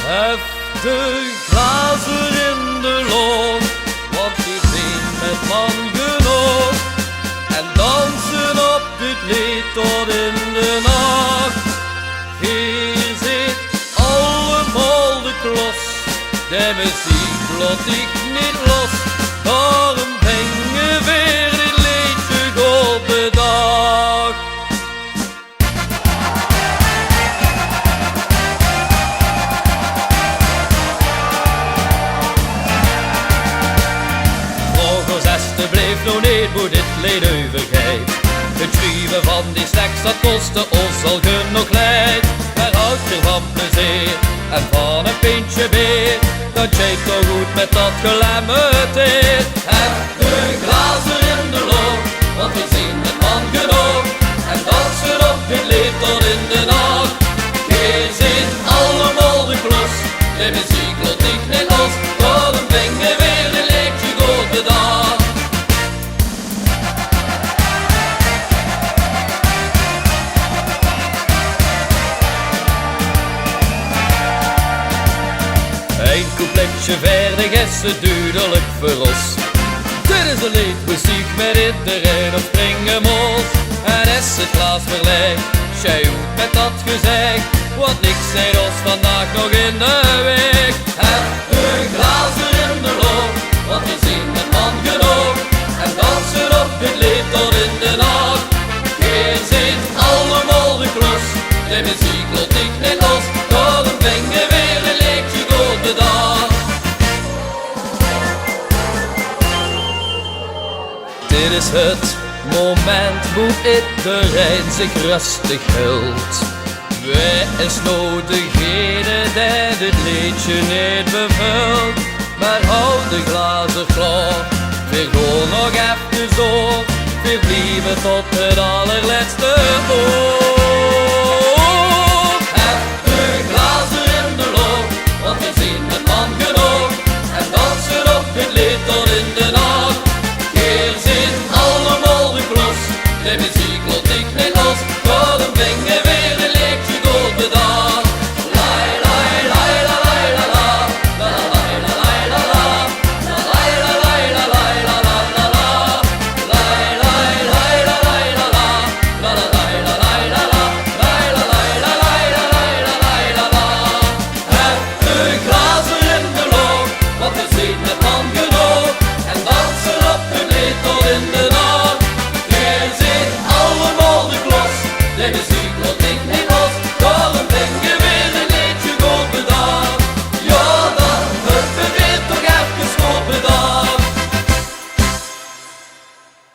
Hef de glazen in de lucht, want die zijn met man genoeg. En dansen op dit lied tot in de nacht. Hier zit allemaal de klos, de muziek laat ik niet los. Daarom zingen weer dit liedje op de dag. Alsjeblieft nog niet hoe dit leed overgeeft. Het schrijven van die tekst dat kostte ons al genoeg leid. Maar houdt er van plezier en van een pintje bier. Dat shake toch goed met dat gelemmeteer. Heb de glazen in de lucht, want we zien het man genoeg. En dansen op dit lied tot in de nacht. Hier zit allemaal de klus, de muziek laat ik niet los. Daarom zingen weer een liedje op de dag. Een coupletje verder is het duidelijk voor ons. Dit is een liedmuziek met iedereen op springen mos. En is het glas verlegd, jij goed met dat gezegd. Want niks zit ons vandaag nog in de weg. Heb een glazen in de lucht, want we zien het man genoeg. En dansen op het lied tot in de nacht. Hier zit allemaal de klus, de muziek laat ik niet los. Daarom zingen weer een liedje op de dag. Dit is het moment hoe iedereen zich rustig hield. Wie is nou degene die dit liedje niet bevult? Maar hou de glazen klaar, we gaan nog even door. We blijven tot het allerlaatste.